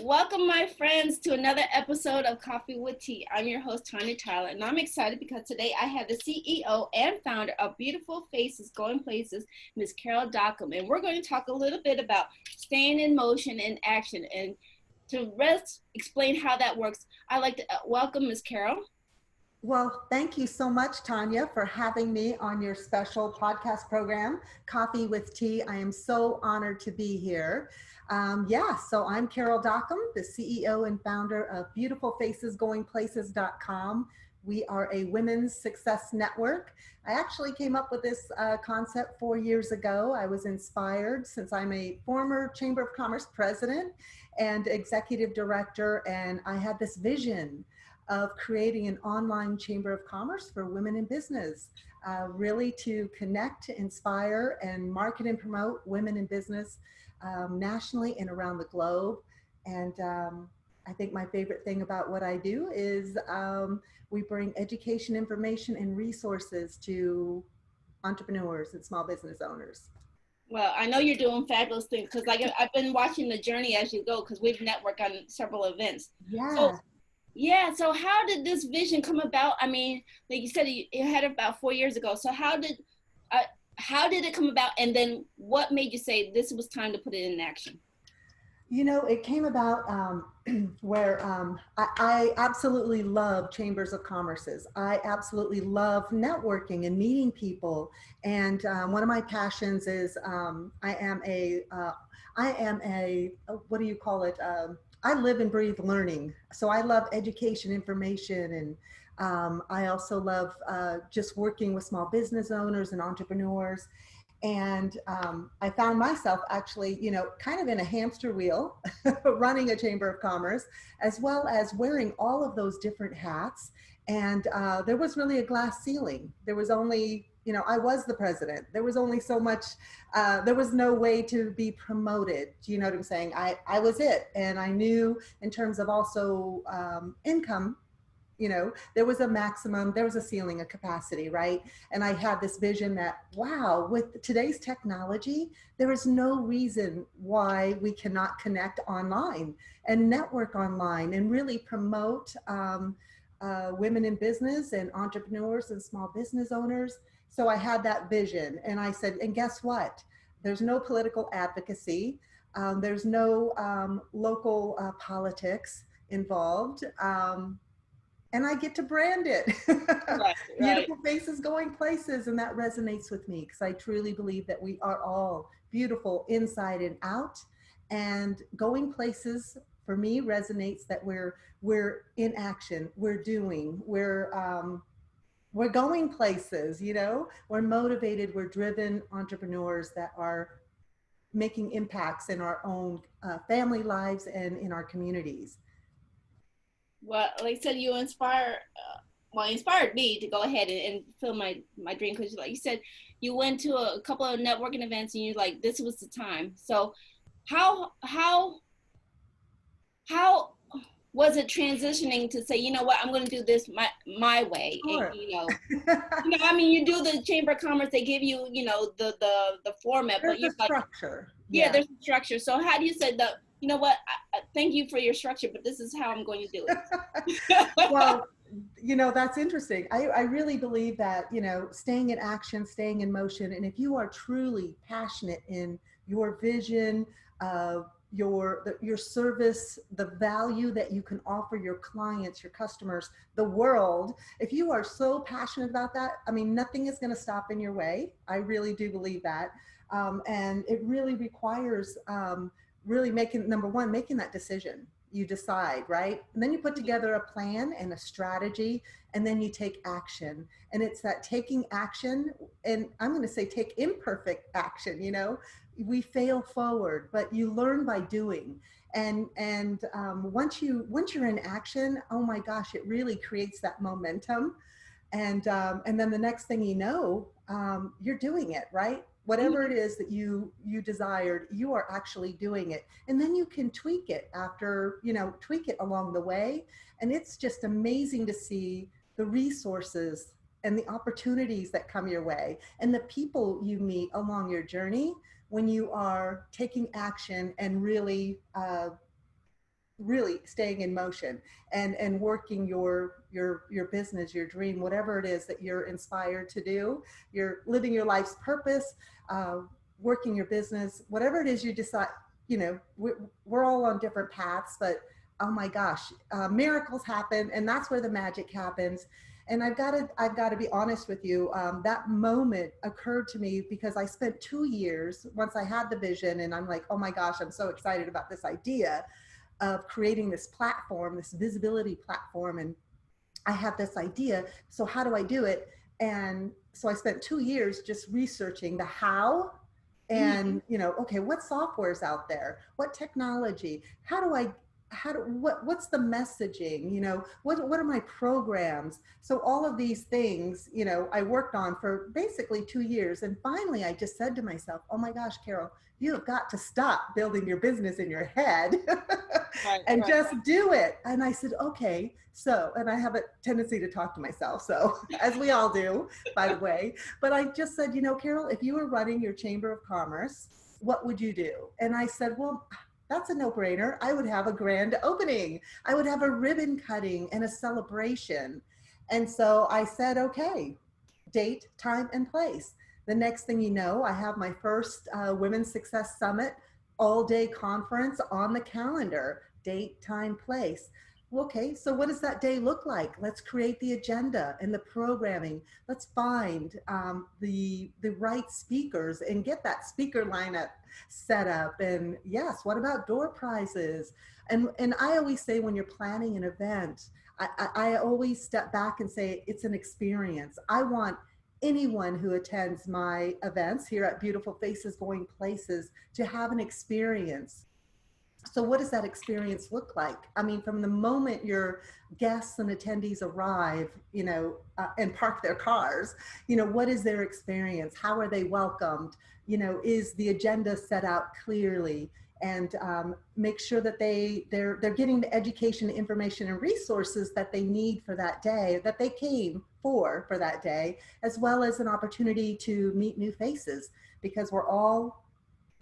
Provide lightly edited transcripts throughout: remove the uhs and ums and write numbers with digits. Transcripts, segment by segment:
welcome my friends to another episode of Coffee with Tea. I'm your host, Tonia Tyler, and I'm excited because today I have the CEO and founder of Beautiful Faces Going Places, Ms. Carol Dockham, and we're going to talk a little bit about staying in motion and action. And to explain how that works, I'd like to welcome Ms. Carol. Well, thank you so much, Tonia, for having me on your special podcast program, Coffee with Tea. I am so honored to be here. So I'm Carol Dockham, the CEO and founder of BeautifulFacesGoingPlaces.com. We are a women's success network. I actually came up with this concept 4 years ago. I was inspired since I'm a former Chamber of Commerce president and executive director, and I had this vision of creating an online chamber of commerce for women in business, really to connect, inspire, and market and promote women in business nationally and around the globe. And I think my favorite thing about what I do is we bring education, information, and resources to entrepreneurs and small business owners. Well, I know you're doing fabulous things because I've been watching the journey as you go because we've networked on several events. So how did this vision come about? I mean, like you said, you had it about 4 years ago. So how did it come about? And then what made you say this was time to put it in action? You know, it came about where I absolutely love chambers of commerces. I absolutely love networking and meeting people. And one of my passions is I am a what do you call it? I live and breathe learning. So I love education, information, and I also love just working with small business owners and entrepreneurs. And I found myself actually, you know, kind of in a hamster wheel, running a chamber of commerce, as well as wearing all of those different hats. And there was really a glass ceiling. There was only, you know, I was the president. There was only so much, there was no way to be promoted. Do you know what I'm saying? I was it. And I knew in terms of also income, you know, there was a maximum, there was a ceiling, a capacity, right? And I had this vision that, wow, with today's technology, there is no reason why we cannot connect online and network online and really promote women in business and entrepreneurs and small business owners. So I had that vision and I said, and guess what? There's no political advocacy. There's no local politics involved. And I get to brand it. Right. Beautiful Faces Going Places. And that resonates with me because I truly believe that we are all beautiful inside and out. And going places for me resonates that we're in action, we're doing, we're going places, you know, we're motivated, we're driven entrepreneurs that are making impacts in our own family lives and in our communities. Well, like I said, you inspired me to go ahead and fill my dream because, like you said, you went to a couple of networking events and you're like, this was the time. So, how was it transitioning to say, you know what, I'm going to do this my way? Sure. And, I mean, you do the Chamber of Commerce, they give you, you know, the format, There's but you a structure. Yeah, there's a structure. So how do you say that? You know what? Thank you for your structure, but this is how I'm going to do it. Well, you know, that's interesting. I really believe that, you know, staying in action, staying in motion. And if you are truly passionate in your vision, your service, the value that you can offer your clients, your customers, the world, if you are so passionate about that, I mean, nothing is going to stop in your way. I really do believe that. And it really requires really making that decision. You decide, right? And then you put together a plan and a strategy, and then you take action. And it's that taking action, and I'm going to say take imperfect action, you know, we fail forward, but you learn by doing. And once you're in action, oh my gosh, it really creates that momentum. And then the next thing you know, you're doing it, right? Whatever it is that you desired, you are actually doing it. And then you can tweak it tweak it along the way. And it's just amazing to see the resources and the opportunities that come your way and the people you meet along your journey when you are taking action and really really staying in motion and working your business, your dream, whatever it is that you're inspired to do. You're living your life's purpose, uh, working your business, whatever it is you decide. You know, we're all on different paths, but oh my gosh, miracles happen, and that's where the magic happens. And I've got to be honest with you. That moment occurred to me because I spent 2 years once I had the vision, and I'm like, oh my gosh, I'm so excited about this idea of creating this platform, this visibility platform. And I have this idea. So how do I do it? And so I spent 2 years just researching the how Mm-hmm. and, okay, what software is out there? What technology? What's the messaging? What are my programs? So all of these things, I worked on for basically 2 years. And finally I just said to myself, oh my gosh, Carol, you have got to stop building your business in your head Right, and right. just do it. And I said, okay. So, and I have a tendency to talk to myself. So, as we all do, by the way, but I just said, Carol, if you were running your Chamber of Commerce, what would you do? And I said, well, that's a no brainer. I would have a grand opening. I would have a ribbon cutting and a celebration. And so I said, okay, date, time, and place. The next thing you know, I have my first Women's Success Summit all day conference on the calendar, date, time, place. Okay, so what does that day look like? Let's create the agenda and the programming. Let's find the right speakers and get that speaker lineup set up. And yes, what about door prizes? And I always say when you're planning an event, I always step back and say it's an experience. I want anyone who attends my events here at Beautiful Faces Going Places to have an experience. So what does that experience look like? I mean, from the moment your guests and attendees arrive, and park their cars, what is their experience? How are they welcomed? Is the agenda set out clearly? And make sure that they're getting the education, information, and resources that they need for that day, that they came for that day, as well as an opportunity to meet new faces, because we're all,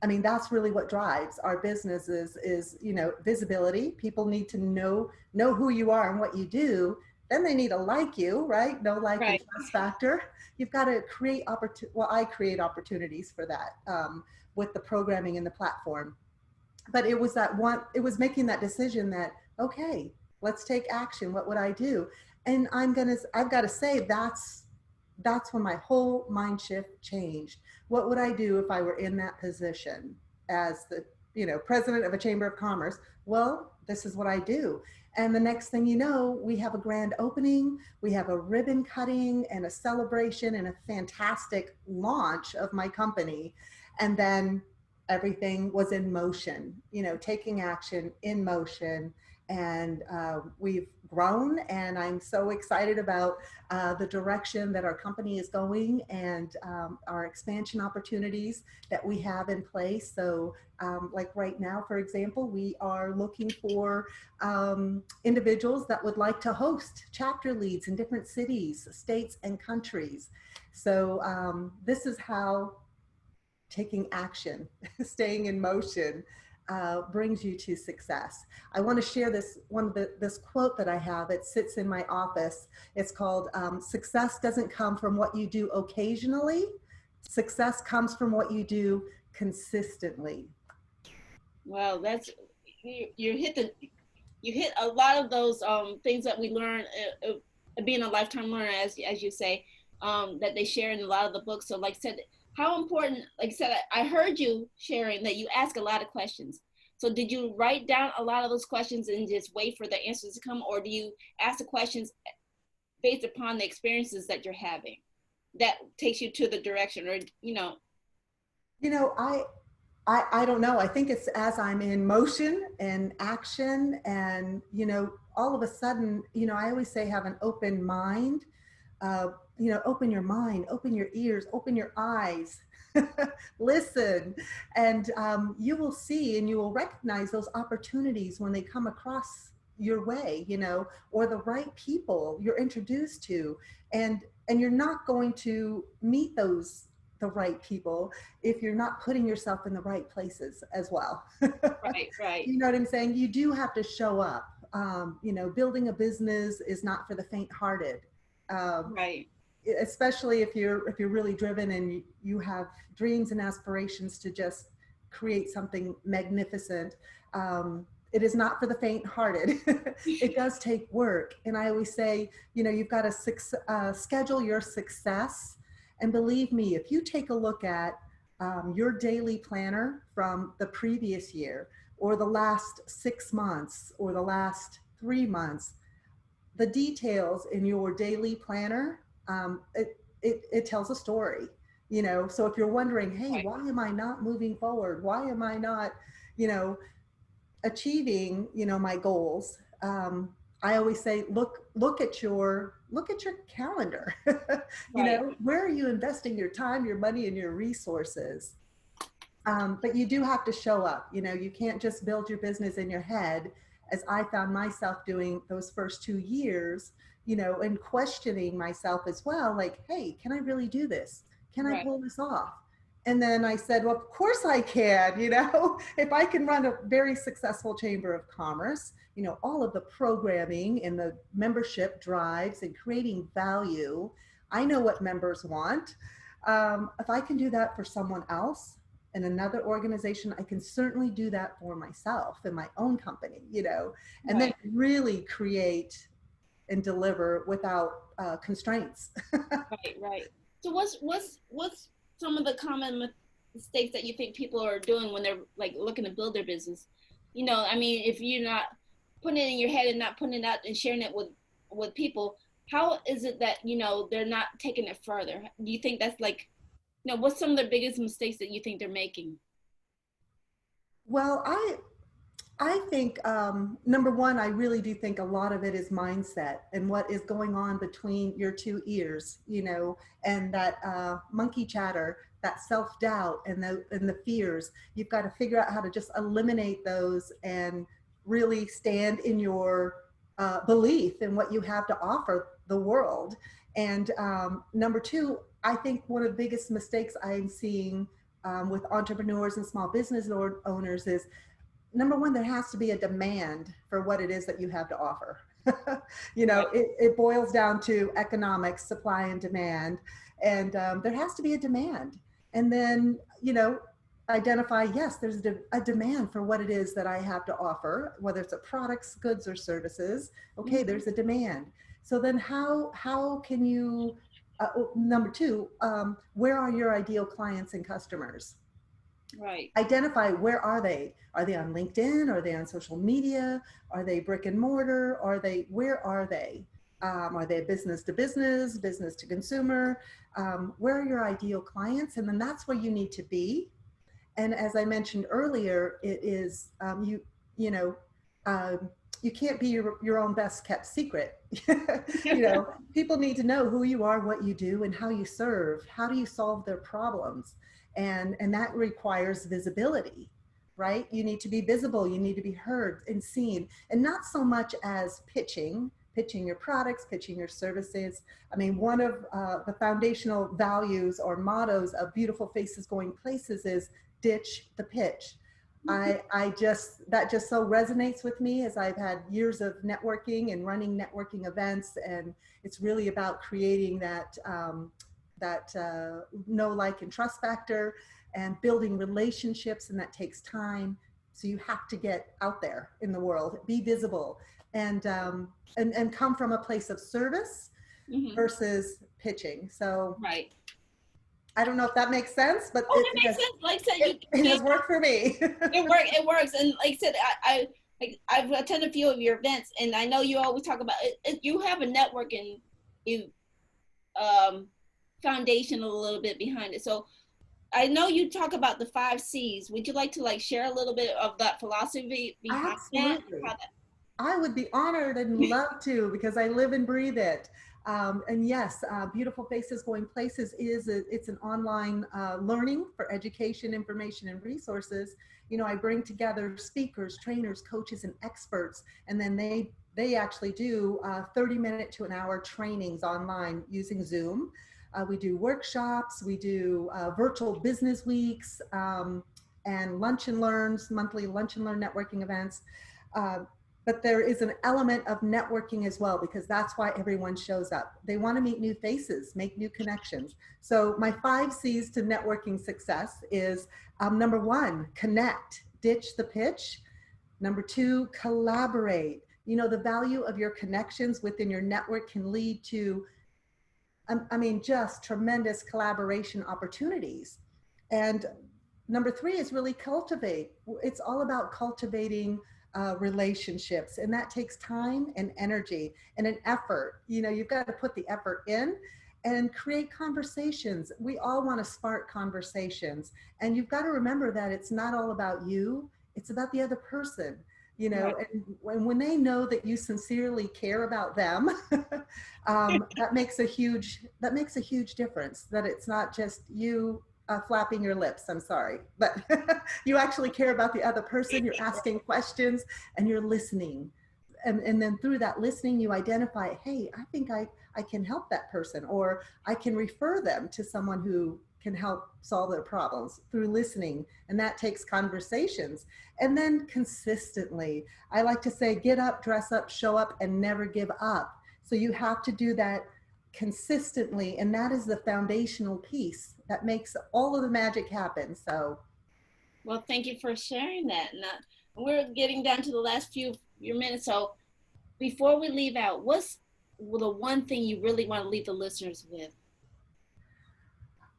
I mean, that's really what drives our business is, visibility. People need to know who you are and what you do. Then they need to like you, right? No like and Right. trust factor. You've got to create well, I create opportunities for that with the programming and the platform. But it was making that decision that, okay, let's take action. What would I do? And I've got to say that's when my whole mind shift changed. What would I do if I were in that position as the, president of a chamber of commerce? Well, this is what I do. And the next thing you know, we have a grand opening, we have a ribbon cutting and a celebration and a fantastic launch of my company. And then everything was in motion, taking action in motion. And we've grown, and I'm so excited about the direction that our company is going, and our expansion opportunities that we have in place. So like right now, for example, we are looking for individuals that would like to host chapter leads in different cities, states, and countries. So this is how taking action, staying in motion, brings you to success. I want to share this quote that I have. It sits in my office. It's called "Success doesn't come from what you do occasionally. Success comes from what you do consistently." Well, that's you hit the you hit a lot of those things that we learn being a lifetime learner, as you say, that they share in a lot of the books. So, like I said, how important, like I said, I heard you sharing that you ask a lot of questions. So, did you write down a lot of those questions and just wait for the answers to come, or do you ask the questions based upon the experiences that you're having that takes you to the direction, or You know, I don't know. I think it's as I'm in motion and action, and all of a sudden, I always say have an open mind. Open your mind, open your ears, open your eyes, listen, and you will see and you will recognize those opportunities when they come across your way, or the right people you're introduced to, and you're not going to meet the right people if you're not putting yourself in the right places as well. Right, right, You know what I'm saying? You do have to show up. You know, building a business is not for the faint-hearted. Um, right, Especially if you're really driven and you have dreams and aspirations to just create something magnificent. It is not for the faint-hearted. It does take work, and I always say, you know, you've got to schedule your success. And believe me, if you take a look at your daily planner from the previous year or the last 6 months or the last 3 months, the details in your daily planner, it tells a story, you know. So if you're wondering, hey, right, why am I not moving forward? Why am I not, you know, achieving, you know, my goals? I always say, look at your calendar. You right, know, where are you investing your time, your money, and your resources? But you do have to show up. You know, you can't just build your business in your head, as I found myself doing those first 2 years, you know, and questioning myself as well. Like, hey, can I really do this? Can I right, pull this off? And then I said, well, of course I can, you know, if I can run a very successful chamber of commerce, you know, all of the programming and the membership drives and creating value. I know what members want. If I can do that for someone else, in another organization, I can certainly do that for myself in my own company, you know, and then right, really create and deliver without constraints. right, right. So what's some of the common mistakes that you think people are doing when they're like looking to build their business? You know, I mean, if you're not putting it in your head and not putting it out and sharing it with people, how is it that, you know, they're not taking it further? Do you think that's like, you know, what's some of the biggest mistakes that you think they're making? Well, I think number one, I really do think a lot of it is mindset and what is going on between your two ears, you know, and that monkey chatter, that self doubt, and the fears. You've got to figure out how to just eliminate those and really stand in your belief in what you have to offer the world. And number two, I think one of the biggest mistakes I'm seeing with entrepreneurs and small business owners is, number one, there has to be a demand for what it is that you have to offer. You know, Right, it boils down to economics, supply and demand, and there has to be a demand. And then, you know, identify, yes, there's a demand for what it is that I have to offer, whether it's a products, goods, or services. Okay, mm-hmm. there's a demand. So then how can you, number two, where are your ideal clients and customers? Right, Identify, where are they? Are they on LinkedIn? Are they on social media? Are they brick and mortar? Where are they? Are they business to business, business to consumer? Where are your ideal clients? And then that's where you need to be. And as I mentioned earlier, it is, you know, um, you can't be your own best kept secret. You know, people need to know who you are, what you do, and how you serve. How do you solve their problems? And that requires visibility, right? You need to be visible. You need to be heard and seen, and not so much as pitching your products, pitching your services. I mean, one of the foundational values or mottos of Beautiful Faces Going Places is ditch the pitch. That just so resonates with me, as I've had years of networking and running networking events, and it's really about creating that know, like, and trust factor, and building relationships, and that takes time. So you have to get out there in the world, be visible, and and come from a place of service mm-hmm. versus pitching. So Right. I don't know if that makes sense, but Oh, that makes sense. Like I said, it you has worked for me. it works. And like I said, I've attended a few of your events, and I know you always talk about it. You have a networking you um foundation a little bit behind it. So I know you talk about the 5 C's. Would you like to like share a little bit of that philosophy behind that? Absolutely. How that I would be honored and love to, because I live and breathe it. And yes, Beautiful Faces Going Places it's an online learning for education, information, and resources. You know, I bring together speakers, trainers, coaches, and experts, and then they actually do 30-minute to an hour trainings online using Zoom. We do workshops, we do virtual business weeks, and lunch and learns, monthly lunch and learn networking events. Uh, but there is an element of networking as well, because that's why everyone shows up. They want to meet new faces, make new connections. So my 5 C's to networking success is number 1, connect, ditch the pitch. Number 2, collaborate. You know, the value of your connections within your network can lead to, I mean, just tremendous collaboration opportunities. And number 3 is really cultivate. It's all about cultivating relationships, and that takes time and energy and an effort. You know, you've got to put the effort in and create conversations. We all want to spark conversations, and you've got to remember that it's not all about you, it's about the other person. You know, Right. and when they know that you sincerely care about them, that makes a huge difference. That it's not just you flapping your lips. I'm sorry, but you actually care about the other person. You're asking questions and you're listening. And then through that listening, you identify, hey, I think I can help that person, or I can refer them to someone who can help solve their problems through listening. And that takes conversations. And then consistently, I like to say, get up, dress up, show up, and never give up. So you have to do that consistently, and that is the foundational piece that makes all of the magic happen. So Well, thank you for sharing that. Now, we're getting down to the last few minutes. So before we leave out, what's the one thing you really want to leave the listeners with?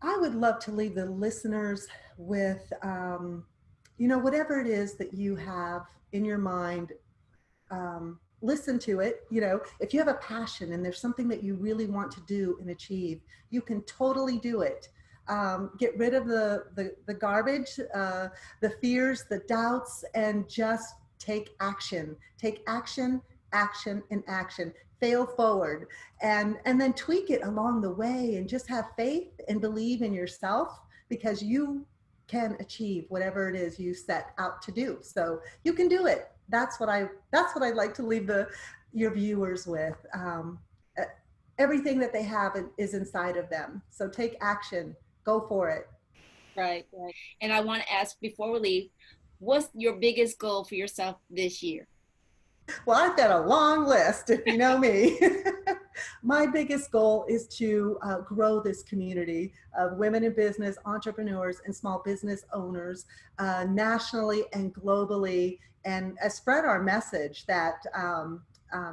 I would love to leave the listeners with, you know, whatever it is that you have in your mind, listen to it. You know, if you have a passion and there's something that you really want to do and achieve, you can totally do it. Get rid of the garbage, the fears, the doubts, and just take action. Take action, action, and action. Fail forward, and then tweak it along the way, and just have faith and believe in yourself, because you can achieve whatever it is you set out to do. So you can do it. That's what I'd like to leave your viewers with. Everything that they have is inside of them. So take action. Go for it. Right, right. And I want to ask before we leave, what's your biggest goal for yourself this year? Well, I've got a long list, if you know me. My biggest goal is to grow this community of women in business, entrepreneurs, and small business owners nationally and globally, and spread our message that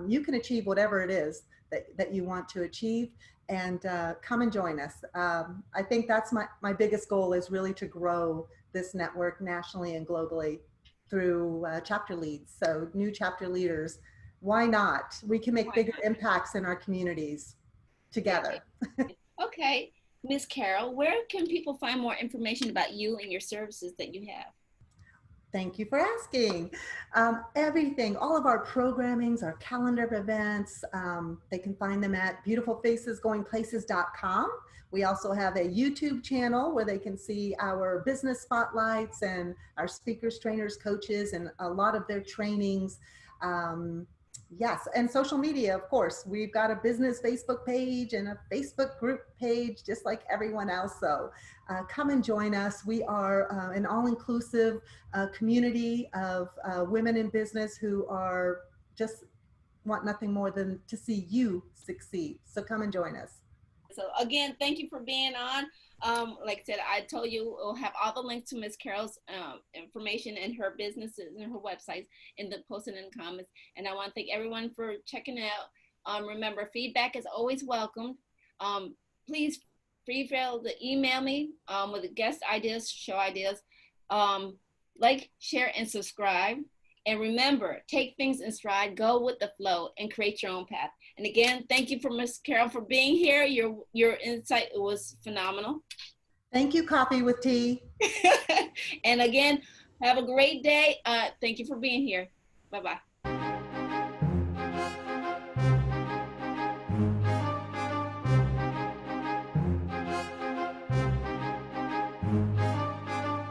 you can achieve whatever it is that you want to achieve, and come and join us. I think that's my biggest goal, is really to grow this network nationally and globally through chapter leads. So new chapter leaders, why not? We can make bigger impacts in our communities together. Okay, Miss Carol, where can people find more information about you and your services that you have? Thank you for asking. Everything, all of our programmings, our calendar of events, they can find them at beautifulfacesgoingplaces.com. We also have a YouTube channel where they can see our business spotlights and our speakers, trainers, coaches, and a lot of their trainings. Yes, and social media, of course. We've got a business Facebook page and a Facebook group page, just like everyone else. So come and join us. We are an all-inclusive community of women in business who are just want nothing more than to see you succeed. So come and join us. So again, thank you for being on. Like I said, I told you we'll have all the links to Miss Carol's information and her businesses and her websites in the posted in the comments. And I want to thank everyone for checking out. Remember, feedback is always welcomed. Please feel to email me with guest ideas, show ideas. Like, share, and subscribe. And remember, take things in stride, go with the flow, and create your own path. And again, thank you for Miss Carol for being here. Your insight was phenomenal. Thank you, Coffee with Tea. And again, have a great day. Thank you for being here. Bye-bye.